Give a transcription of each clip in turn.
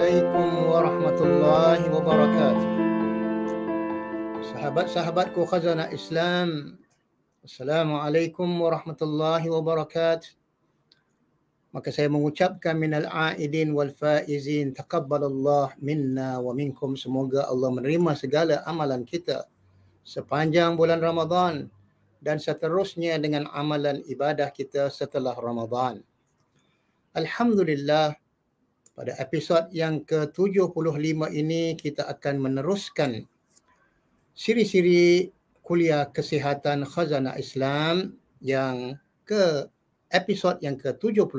Assalamualaikum warahmatullahi wabarakatuh. Sahabat-sahabatku khazanah Islam, Assalamualaikum warahmatullahi wabarakatuh. Maka saya mengucapkan minal aidin wal faizin, taqabbalallah minna wa minkum. Semoga Allah menerima segala amalan kita sepanjang bulan Ramadan dan seterusnya dengan amalan ibadah kita setelah Ramadan. Alhamdulillah, pada episod yang ke-75 ini kita akan meneruskan siri-siri kuliah kesihatan khazanah Islam yang episod yang ke-75.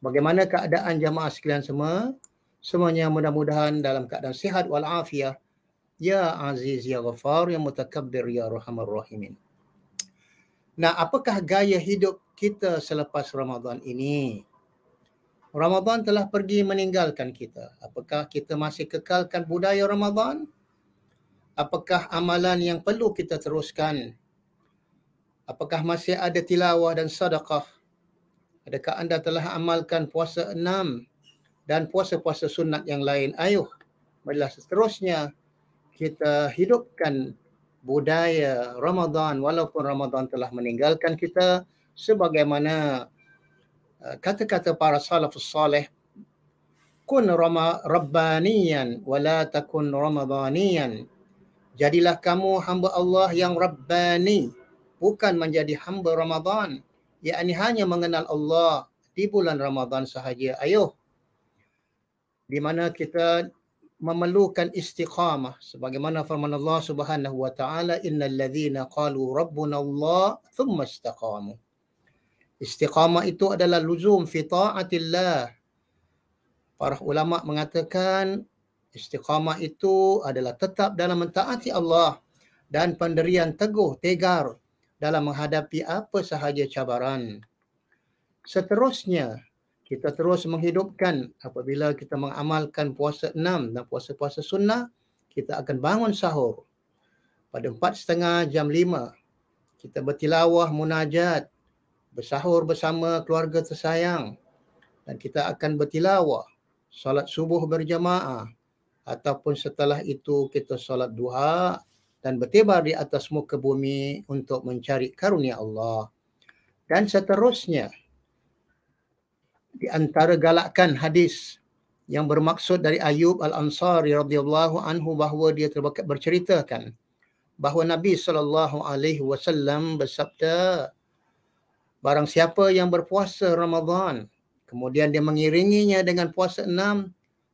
Bagaimana keadaan jamaah sekalian semua? Semuanya mudah-mudahan dalam keadaan sihat wal afiah. Ya Aziz, Ya Ghafar, Ya Mutakabbir, Ya Rahman Rahimin. Nah, apakah gaya hidup kita selepas Ramadan ini? Ramadan telah pergi meninggalkan kita. Apakah kita masih kekalkan budaya Ramadan? Apakah amalan yang perlu kita teruskan? Apakah masih ada tilawah dan sedekah? Adakah anda telah amalkan puasa 6 dan puasa-puasa sunat yang lain? Ayuh, marilah seterusnya kita hidupkan budaya Ramadan walaupun Ramadan telah meninggalkan kita, sebagaimana kata-kata para salafus salih, kun rabbaniyan wala takun ramadaniyan. Jadilah kamu hamba Allah yang rabbani, bukan menjadi hamba Ramadan, yakni hanya mengenal Allah di bulan Ramadan sahaja. Ayuh, di mana kita memerlukan istiqamah sebagaimana firman Allah Subhanahu wa taala, innal ladzina qalu rabbuna Allah thumma istaqamu. Istiqamah itu adalah luzum fi ta'atillah. Para ulama mengatakan istiqamah itu adalah tetap dalam mentaati Allah dan pendirian teguh tegar dalam menghadapi apa sahaja cabaran. Seterusnya, kita terus menghidupkan apabila kita mengamalkan puasa 6 dan puasa-puasa sunnah, kita akan bangun sahur. Pada 4.30 jam 5, kita bertilawah munajat, bersahur bersama keluarga tersayang, dan kita akan bertilawah, solat subuh berjamaah, ataupun setelah itu kita solat duha dan bertebar di atas muka bumi untuk mencari karunia Allah. Dan seterusnya, di antara galakan hadis yang bermaksud dari Ayub Al-Ansari radhiyallahu anhu, bahawa dia berceritakan bahawa Nabi SAW bersabda, barang siapa yang berpuasa Ramadan, kemudian dia mengiringinya dengan puasa 6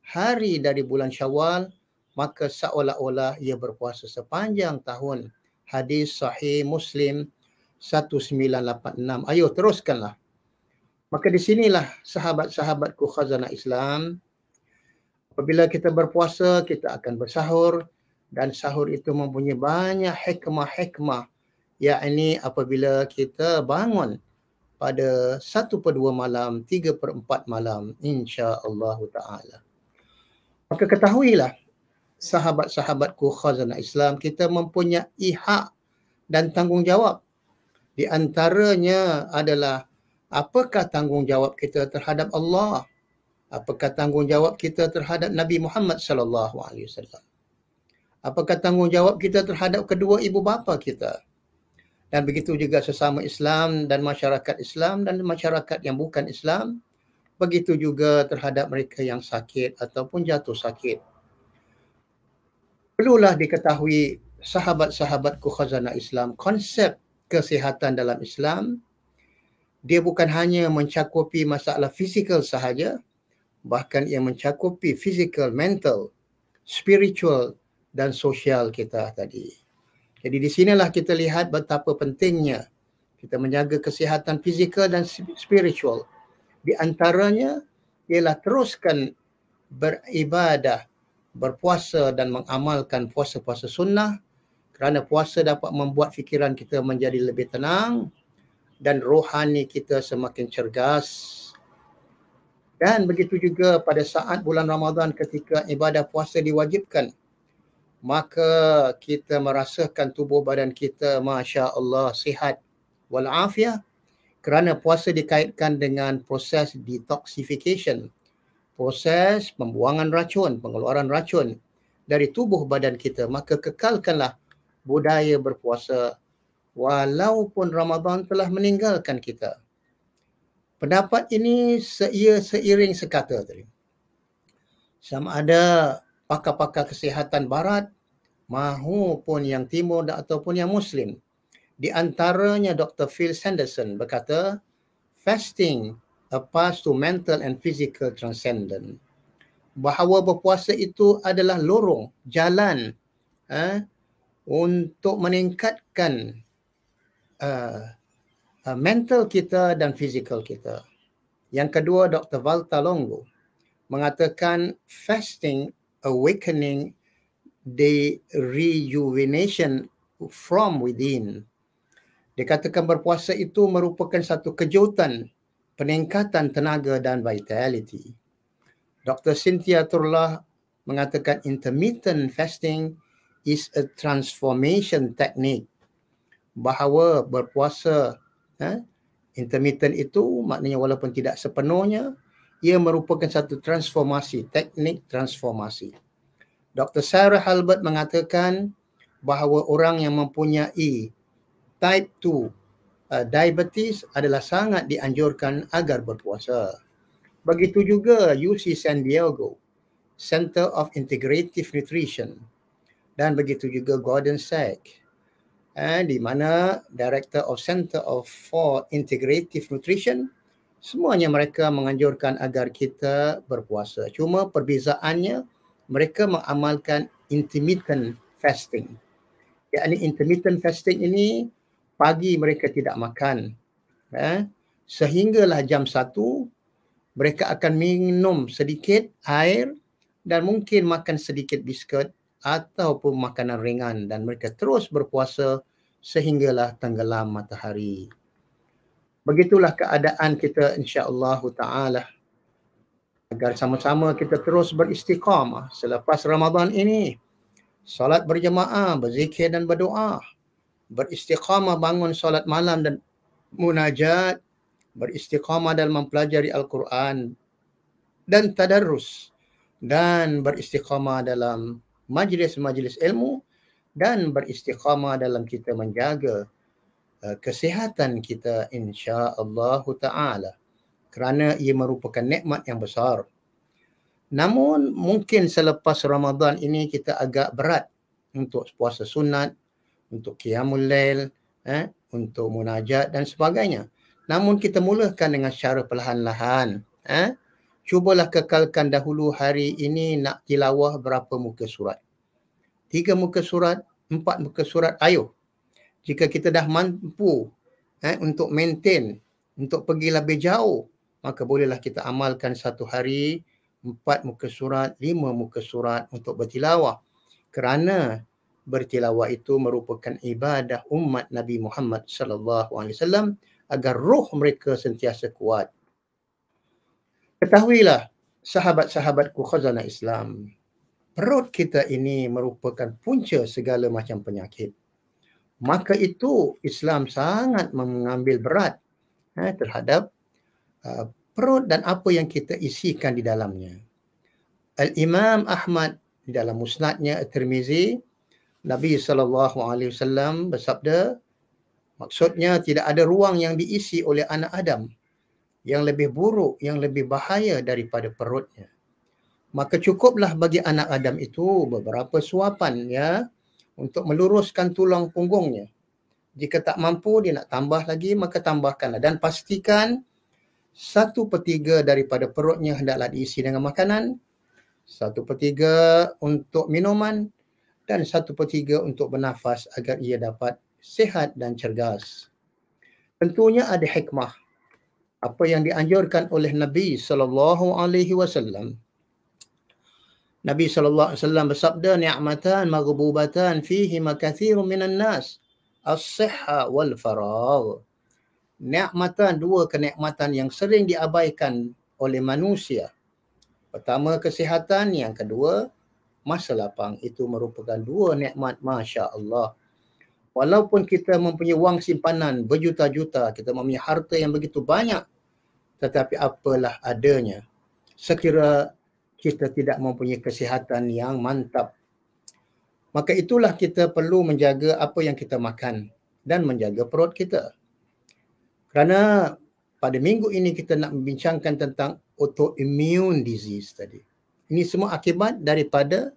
hari dari bulan Syawal, maka seolah-olah ia berpuasa sepanjang tahun. Hadis sahih Muslim 1986. Ayo teruskanlah. Maka di sinilah sahabat-sahabatku khazanah Islam, apabila kita berpuasa, kita akan bersahur, dan sahur itu mempunyai banyak hikmah-hikmah, yakni apabila kita bangun pada 1/2 malam, 3/4 malam, insya-Allah ta'ala. Maka ketahuilah, sahabat-sahabatku khazanah Islam, kita mempunyai hak dan tanggungjawab. Di antaranya adalah, apakah tanggungjawab kita terhadap Allah? Apakah tanggungjawab kita terhadap Nabi Muhammad sallallahu alaihi wasallam? Apakah tanggungjawab kita terhadap kedua ibu bapa kita? Dan begitu juga sesama Islam dan masyarakat Islam dan masyarakat yang bukan Islam. Begitu juga terhadap mereka yang sakit ataupun jatuh sakit. Perlulah diketahui, sahabat-sahabatku khazanah Islam, konsep kesihatan dalam Islam, dia bukan hanya mencakupi masalah fizikal sahaja, bahkan ia mencakupi fizikal, mental, spiritual dan sosial kita tadi. Jadi di sinilah kita lihat betapa pentingnya kita menjaga kesihatan fizikal dan spiritual. Di antaranya ialah teruskan beribadah, berpuasa dan mengamalkan puasa-puasa sunnah, kerana puasa dapat membuat fikiran kita menjadi lebih tenang dan rohani kita semakin cergas. Dan begitu juga pada saat bulan Ramadan ketika ibadah puasa diwajibkan, maka kita merasakan tubuh badan kita Masya Allah sihat walafiat, kerana puasa dikaitkan dengan proses detoxification, proses pembuangan racun, pengeluaran racun dari tubuh badan kita, maka kekalkanlah budaya berpuasa walaupun Ramadan telah meninggalkan kita. Pendapat ini seiring sekata tadi. Sama ada pakar-pakar kesihatan barat mahupun yang timur ataupun yang muslim. Di antaranya Dr. Phil Sanderson berkata, fasting a path to mental and physical transcendence. Bahawa berpuasa itu adalah lorong, jalan untuk meningkatkan mental kita dan fizikal kita. Yang kedua, Dr. Valter Longo mengatakan fasting awakening the rejuvenation from within. Dia katakan berpuasa itu merupakan satu kejutan peningkatan tenaga dan vitality. Dr. Cynthia Turlah mengatakan intermittent fasting is a transformation technique. Bahawa berpuasa intermittent itu maknanya walaupun tidak sepenuhnya, ia merupakan satu transformasi, teknik transformasi. Dr. Sarah Halbert mengatakan bahawa orang yang mempunyai type 2 diabetes adalah sangat dianjurkan agar berpuasa. Begitu juga UC San Diego, Center of Integrative Nutrition, dan begitu juga Gordon Sack, di mana Director of Center for Integrative Nutrition. Semuanya mereka menganjurkan agar kita berpuasa. Cuma perbezaannya, mereka mengamalkan intermittent fasting. Yakni intermittent fasting ini, pagi mereka tidak makan. Sehinggalah jam 1, mereka akan minum sedikit air dan mungkin makan sedikit biskut ataupun makanan ringan, dan mereka terus berpuasa sehinggalah tenggelam matahari. Begitulah keadaan kita insya-Allah taala. Agar sama-sama kita terus beristiqamah selepas Ramadan ini. Solat berjemaah, berzikir dan berdoa. Beristiqamah bangun solat malam dan munajat. Beristiqamah dalam mempelajari Al-Quran dan tadarrus. Dan beristiqamah dalam majlis-majlis ilmu. Dan beristiqamah dalam kita menjaga kesihatan kita insya-Allah taala. Kerana ia merupakan nikmat yang besar. Namun mungkin selepas Ramadan ini kita agak berat untuk puasa sunat, untuk qiyamul lail, untuk munajat dan sebagainya. Namun kita mulakan dengan secara perlahan-lahan. Cubalah kekalkan dahulu hari ini nak tilawah berapa muka surat. 3 muka surat, 4 muka surat, ayo. Jika kita dah mampu untuk maintain, untuk pergi lebih jauh, maka bolehlah kita amalkan satu hari 4 muka surat, 5 muka surat untuk bertilawah. Kerana bertilawah itu merupakan ibadah umat Nabi Muhammad sallallahu alaihi wasallam agar roh mereka sentiasa kuat. Ketahuilah sahabat-sahabatku khazanah Islam, perut kita ini merupakan punca segala macam penyakit. Maka itu Islam sangat mengambil berat terhadap perut dan apa yang kita isikan di dalamnya. Al-Imam Ahmad di dalam musnadnya At-Tirmizi, Nabi SAW bersabda, maksudnya tidak ada ruang yang diisi oleh anak Adam yang lebih buruk, yang lebih bahaya daripada perutnya. Maka cukuplah bagi anak Adam itu beberapa suapan untuk meluruskan tulang punggungnya. Jika tak mampu dia nak tambah lagi, maka tambahkanlah. Dan pastikan 1/3 daripada perutnya hendaklah diisi dengan makanan, 1/3 untuk minuman, dan 1/3 untuk bernafas agar ia dapat sihat dan cergas. Tentunya ada hikmah apa yang dianjurkan oleh Nabi SAW. Nabi SAW bersabda, ni'matan maghdubatan fihi makathirun minan nas, as-sihha wal faragh. Nikmatan, 2 kenikmatan yang sering diabaikan oleh manusia. Pertama kesihatan, yang kedua masa lapang. Itu merupakan 2 nikmat masya-Allah. Walaupun kita mempunyai wang simpanan berjuta-juta, kita mempunyai harta yang begitu banyak, tetapi apalah adanya. sekira kita tidak mempunyai kesihatan yang mantap. Maka itulah kita perlu menjaga apa yang kita makan dan menjaga perut kita. Kerana pada minggu ini kita nak membincangkan tentang autoimmune disease tadi. Ini semua akibat daripada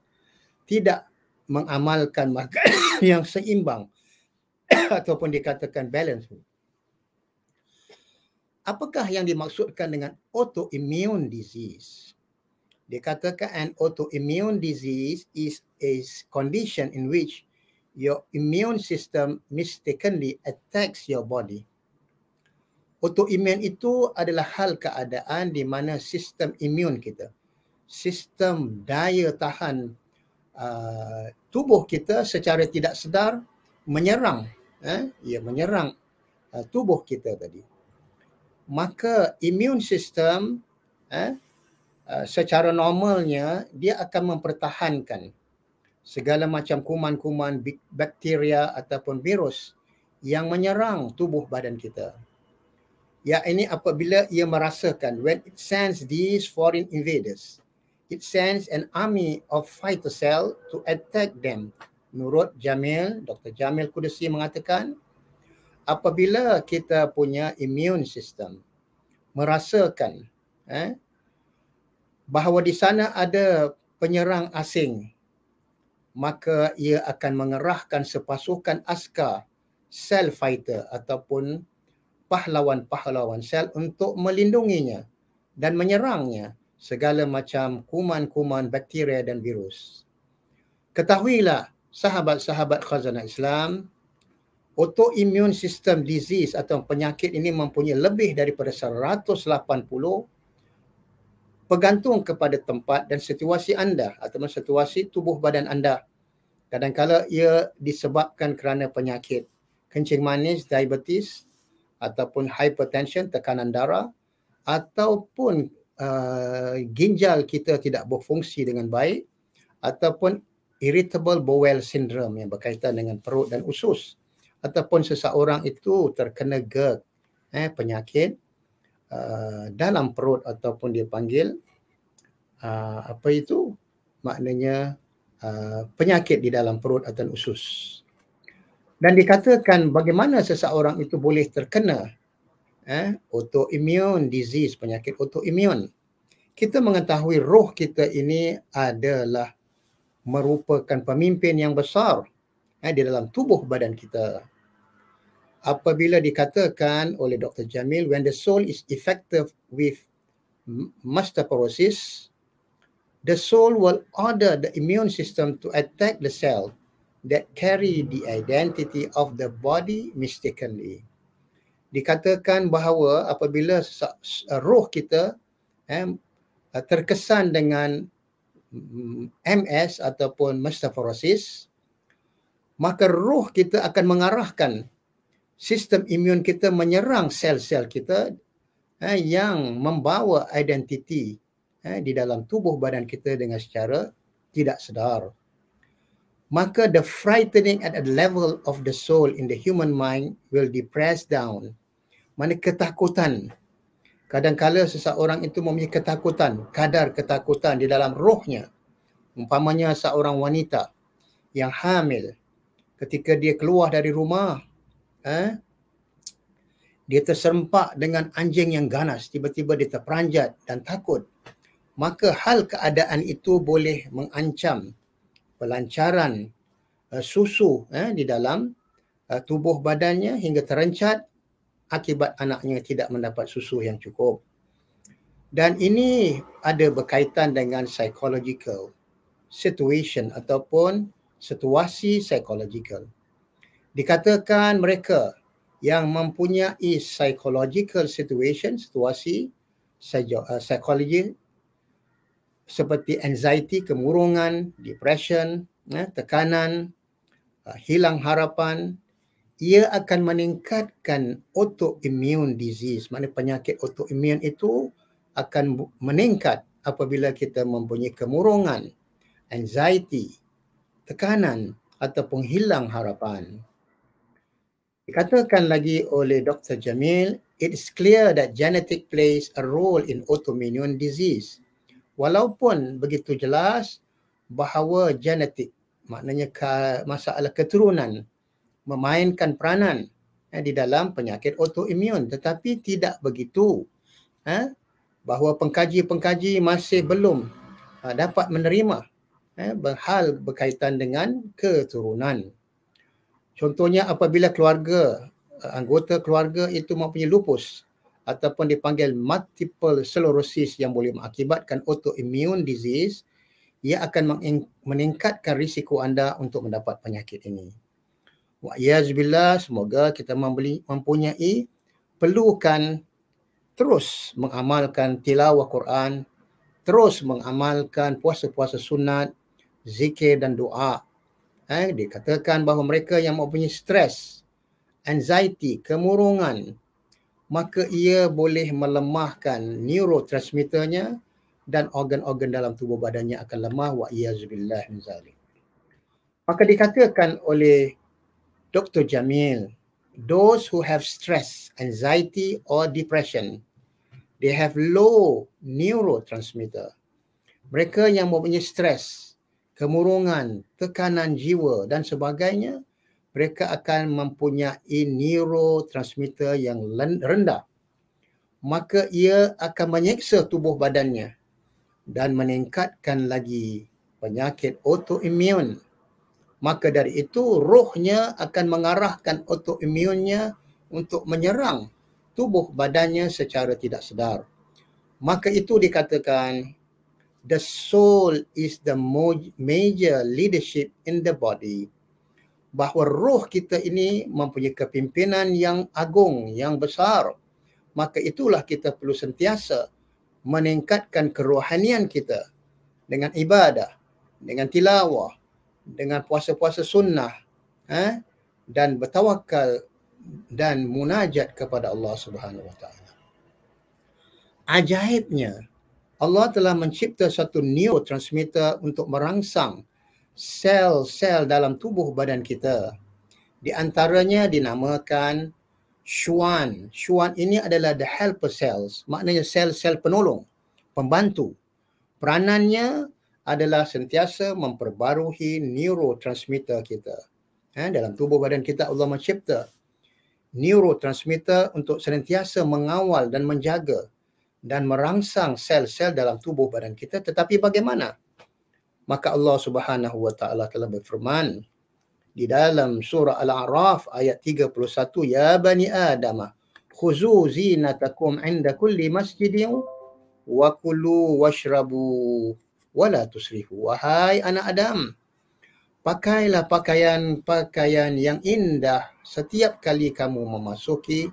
tidak mengamalkan makan yang seimbang ataupun dikatakan balance. Apakah yang dimaksudkan dengan autoimmune disease? Dikatakan an autoimmune disease is a condition in which your immune system mistakenly attacks your body. Autoimmune itu adalah hal keadaan di mana sistem imun kita, sistem daya tahan tubuh kita secara tidak sedar menyerang, menyerang tubuh kita tadi. Maka immune system secara normalnya dia akan mempertahankan segala macam kuman-kuman, bakteria ataupun virus yang menyerang tubuh badan kita. Ya, ini apabila ia merasakan when it sends these foreign invaders, it sends an army of fighter cell to attack them. Menurut Jamil, Dr. Jamil Qudusi mengatakan, apabila kita punya immune system merasakan bahawa di sana ada penyerang asing, maka ia akan mengerahkan sepasukan askar sel fighter ataupun pahlawan-pahlawan sel untuk melindunginya dan menyerangnya segala macam kuman-kuman, bakteria dan virus. Ketahuilah sahabat-sahabat khazanah Islam, autoimmune system disease atau penyakit ini mempunyai lebih daripada 180 bergantung kepada tempat dan situasi anda ataupun situasi tubuh badan anda. Kadang-kadang ia disebabkan kerana penyakit kencing manis, diabetes, ataupun hypertension, tekanan darah, ataupun ginjal kita tidak berfungsi dengan baik, ataupun irritable bowel syndrome yang berkaitan dengan perut dan usus, ataupun seseorang itu terkena GERD, penyakit dalam perut ataupun dia panggil maknanya penyakit di dalam perut atau usus. Dan dikatakan bagaimana seseorang itu boleh terkena autoimmune disease, penyakit autoimmune. Kita mengetahui roh kita ini adalah merupakan pemimpin yang besar di dalam tubuh badan kita. Apabila dikatakan oleh Dr. Jamil, when the soul is effective with osteoporosis, the soul will order the immune system to attack the cell that carry the identity of the body mistakenly. Dikatakan bahawa apabila roh kita terkesan dengan MS ataupun osteoporosis, maka roh kita akan mengarahkan sistem imun kita menyerang sel-sel kita yang membawa identiti di dalam tubuh badan kita dengan secara tidak sedar. Maka the frightening at the level of the soul in the human mind will depress down. Mana ketakutan. Kadang-kala seseorang itu mempunyai ketakutan, kadar ketakutan di dalam rohnya. Umpamanya seorang wanita yang hamil, ketika dia keluar dari rumah, dia terserempak dengan anjing yang ganas, tiba-tiba dia terperanjat dan takut. Maka hal keadaan itu boleh mengancam pelancaran susu di dalam tubuh badannya hingga terencat akibat anaknya tidak mendapat susu yang cukup. Dan ini ada berkaitan dengan psychological situation ataupun situasi psychological. Dikatakan mereka yang mempunyai psychological situation, situasi psikologi seperti anxiety, kemurungan, depression, tekanan, hilang harapan, ia akan meningkatkan autoimmune disease. Maksudnya penyakit autoimmune itu akan meningkat apabila kita mempunyai kemurungan, anxiety, tekanan ataupun hilang harapan. Dikatakan lagi oleh Dr. Jamil, it is clear that genetic plays a role in autoimmune disease. Walaupun begitu jelas bahawa genetik, maknanya masalah keturunan memainkan peranan di dalam penyakit autoimun, tetapi tidak begitu. Bahawa pengkaji-pengkaji masih belum dapat menerima hal berkaitan dengan keturunan. Contohnya apabila anggota keluarga itu mempunyai lupus ataupun dipanggil multiple sclerosis yang boleh mengakibatkan autoimmune disease, ia akan meningkatkan risiko anda untuk mendapat penyakit ini. Wa'iyazbillah, semoga kita mempunyai perlukan terus mengamalkan tilawah Quran, terus mengamalkan puasa-puasa sunat, zikir dan doa. Dikatakan bahawa mereka yang mempunyai stres, anxiety, kemurungan, maka ia boleh melemahkan neurotransmitternya dan organ-organ dalam tubuh badannya akan lemah. Wa'iyazbillah min zalik. Maka dikatakan oleh Dr. Jamil, those who have stress, anxiety or depression, they have low neurotransmitter. Mereka yang mempunyai stres, kemurungan, tekanan jiwa dan sebagainya, mereka akan mempunyai neurotransmitter yang rendah. Maka ia akan menyeksa tubuh badannya dan meningkatkan lagi penyakit autoimun. Maka dari itu rohnya akan mengarahkan autoimunnya untuk menyerang tubuh badannya secara tidak sedar. Maka itu dikatakan the soul is the major leadership in the body. Bahawa roh kita ini mempunyai kepimpinan yang agung, yang besar. Maka itulah kita perlu sentiasa meningkatkan kerohanian kita dengan ibadah, dengan tilawah, dengan puasa-puasa sunnah, dan bertawakal dan munajat kepada Allah Subhanahu Wa Taala. Ajaibnya, Allah telah mencipta satu neurotransmitter untuk merangsang sel-sel dalam tubuh badan kita. Di antaranya dinamakan Schwann. Schwann ini adalah the helper cells, maknanya sel-sel penolong, pembantu. Peranannya adalah sentiasa memperbarui neurotransmitter kita. Dalam tubuh badan kita Allah mencipta neurotransmitter untuk senantiasa mengawal dan menjaga dan merangsang sel-sel dalam tubuh badan kita. Tetapi bagaimana? Maka Allah Subhanahu Wa Taala telah berfirman di dalam surah Al-A'raf ayat 31, ya bani Adam, khuzu zinatakum 'inda kulli masjidin wa kulu washrabu wala tusrifu. Wahai anak Adam, pakailah pakaian yang indah setiap kali kamu memasuki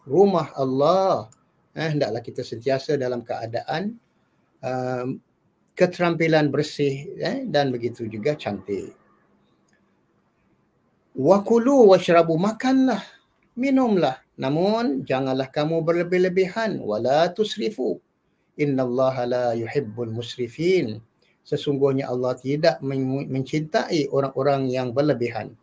rumah Allah. Hendaklah kita sentiasa dalam keadaan keterampilan bersih dan begitu juga cantik. Wa kulu washrabu, makanlah, minumlah, namun janganlah kamu berlebih-lebihan. Wala tusrifu, innallaha la yuhibbul musrifin. Sesungguhnya Allah tidak mencintai orang-orang yang berlebihan.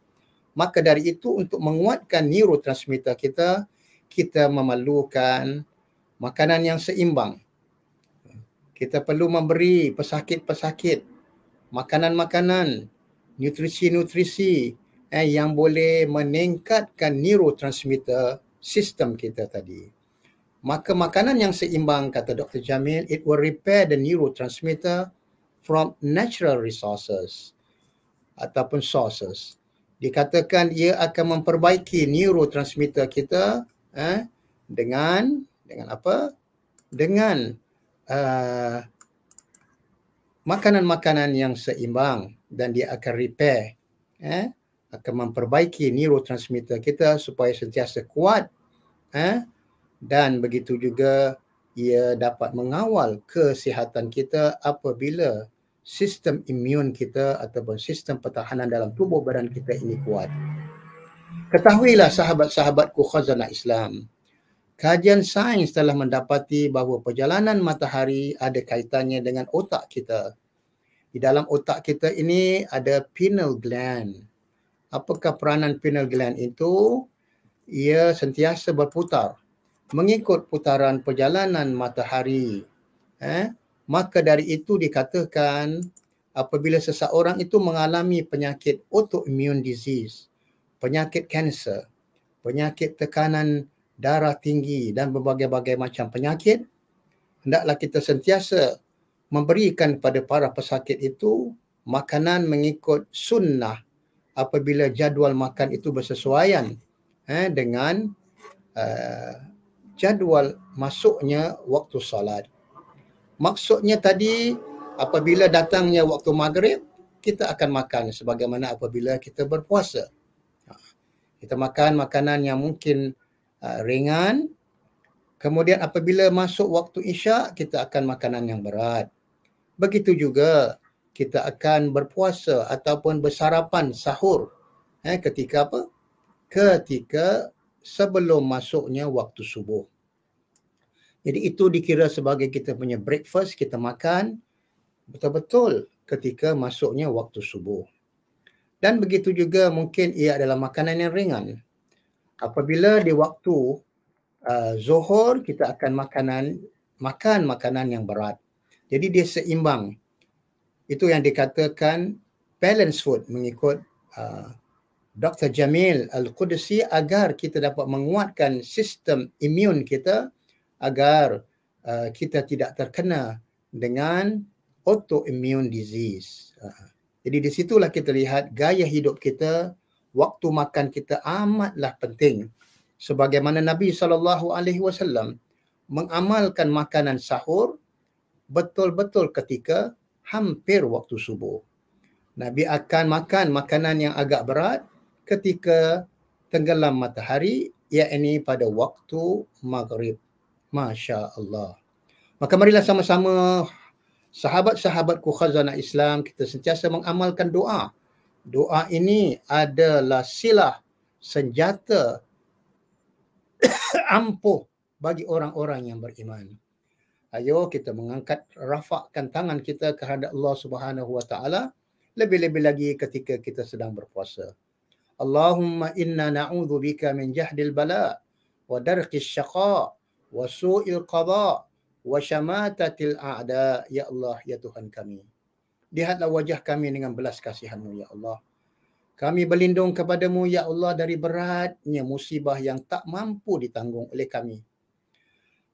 Maka dari itu untuk menguatkan neurotransmitter kita, kita memerlukan makanan yang seimbang. Kita perlu memberi pesakit-pesakit makanan-makanan, nutrisi-nutrisi yang boleh meningkatkan neurotransmitter sistem kita tadi. Maka makanan yang seimbang, kata Dr. Jamil, it will repair the neurotransmitter from natural resources ataupun sources. Dikatakan ia akan memperbaiki neurotransmitter kita dengan apa? Dengan makanan-makanan yang seimbang, dan dia akan repair, akan memperbaiki neurotransmitter kita supaya sentiasa kuat, dan begitu juga ia dapat mengawal kesihatan kita apabila sistem imun kita ataupun sistem pertahanan dalam tubuh badan kita ini kuat. Ketahuilah sahabat-sahabatku khazanah Islam, kajian sains telah mendapati bahawa perjalanan matahari ada kaitannya dengan otak kita. Di dalam otak kita ini ada pineal gland. Apakah peranan pineal gland itu? Ia sentiasa berputar mengikut putaran perjalanan matahari. Maka dari itu dikatakan apabila seseorang itu mengalami penyakit autoimmune disease, penyakit kanser, penyakit tekanan darah tinggi dan berbagai-bagai macam penyakit, hendaklah kita sentiasa memberikan kepada para pesakit itu makanan mengikut sunnah apabila jadual makan itu bersesuaian dengan jadual masuknya waktu solat. Maksudnya tadi apabila datangnya waktu maghrib, kita akan makan sebagaimana apabila kita berpuasa. Kita makan makanan yang mungkin ringan. Kemudian apabila masuk waktu isyak, kita akan makanan yang berat. Begitu juga kita akan berpuasa ataupun bersarapan sahur ketika apa? Ketika sebelum masuknya waktu subuh. Jadi itu dikira sebagai kita punya breakfast, kita makan betul-betul ketika masuknya waktu subuh. Dan begitu juga mungkin ia adalah makanan yang ringan. Apabila di waktu zuhur, kita akan makan makanan yang berat. Jadi dia seimbang. Itu yang dikatakan balance food mengikut Dr. Jamil Al-Qudsi agar kita dapat menguatkan sistem imun kita agar kita tidak terkena dengan autoimmune disease. Jadi di situlah kita lihat gaya hidup kita, waktu makan kita amatlah penting. Sebagaimana Nabi SAW mengamalkan makanan sahur betul-betul ketika hampir waktu subuh. Nabi akan makan makanan yang agak berat ketika tenggelam matahari, iaitu pada waktu maghrib. Masya Allah. Maka marilah sama-sama sahabat-sahabatku khazanah Islam, kita sentiasa mengamalkan doa. Doa ini adalah silah, senjata ampuh bagi orang-orang yang beriman. Ayo kita mengangkat, rafakkan tangan kita kehadap Allah Subhanahu wa taala, lebih-lebih lagi ketika kita sedang berpuasa. Allahumma inna na'udzubika min jahdil bala wa darqis syaqa wa su'il qada wa syamatatil a'da. Ya Allah, ya Tuhan kami, lihatlah wajah kami dengan belas kasihan-Mu ya Allah. Kami berlindung kepadamu ya Allah dari beratnya musibah yang tak mampu ditanggung oleh kami.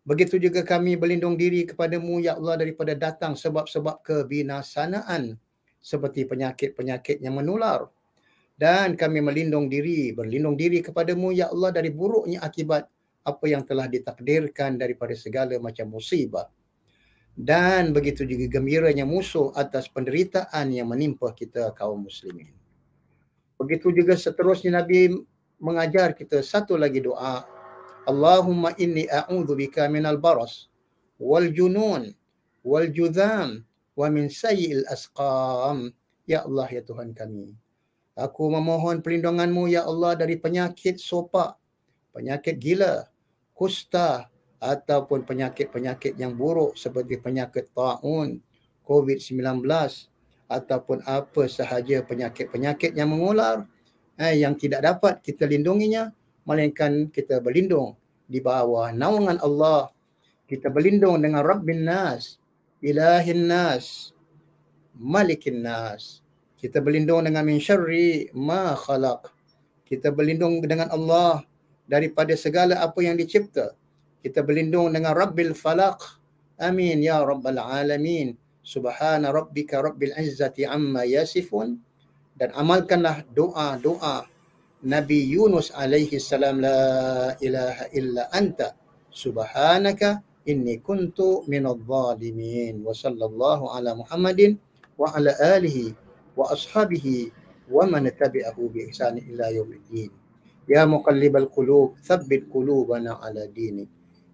Begitu juga kami berlindung diri kepadamu ya Allah daripada datang sebab-sebab kebinasanaan seperti penyakit-penyakit yang menular. Dan kami berlindung diri kepadamu ya Allah dari buruknya akibat apa yang telah ditakdirkan daripada segala macam musibah. Dan begitu juga gembiranya musuh atas penderitaan yang menimpa kita kaum muslimin. Begitu juga seterusnya Nabi mengajar kita satu lagi doa. Allahumma inni a'udzubika minal baras wal junun wal judham wa min sayyi'il asqam. Ya Allah, ya Tuhan kami, aku memohon perlindungan-Mu ya Allah dari penyakit sopak, penyakit gila, kusta ataupun penyakit-penyakit yang buruk seperti penyakit taun, COVID-19 ataupun apa sahaja penyakit-penyakit yang mengular yang tidak dapat kita lindunginya, melainkan kita berlindung di bawah naungan Allah. Kita berlindung dengan Rabbin Nas, Ilahin Nas, Malikin Nas. Kita berlindung dengan min syarri ma khalaq. Kita berlindung dengan Allah daripada segala apa yang dicipta. Kita berlindung dengan Rabbil Falaq. Amin ya Rabbal Alamin. Subhana rabbika rabbil izzati amma yasifun. Dan amalkanlah doa-doa Nabi Yunus alaihi salam, la ilaha illa anta subhanaka inni kuntu minadh dhalimin. Wa sallallahu ala Muhammadin wa ala alihi wa ashabihi wa man tabi'ahu bi ihsan ila yaumiddin. Ya muqallibal qulub tsabbit qulubana ala dinik.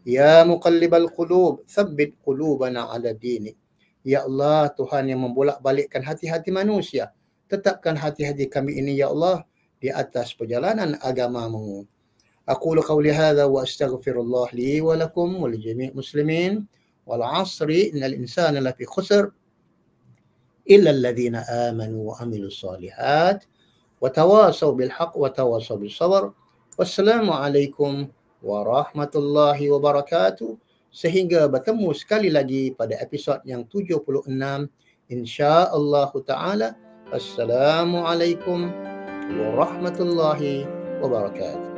Ya muqallibal qulub tsabbit qulubana ala dinik. Ya Allah, Tuhan yang membolak-balikkan hati-hati manusia, tetapkan hati-hati kami ini ya Allah di atas perjalanan agama-Mu. Aqulu qawli hadza wa astaghfirullah li wa lakum wa li jami' muslimin wal 'asri innal insana lafi khusr illa alladhina amanu wa amilus solihat wa tawasaw bil haqq wa tawasaw bis sabr. Wassalamu alaikum warahmatullahi wabarakatuh. Sehingga bertemu sekali lagi pada episod yang 76 insya-Allah taala. Assalamualaikum warahmatullahi wabarakatuh.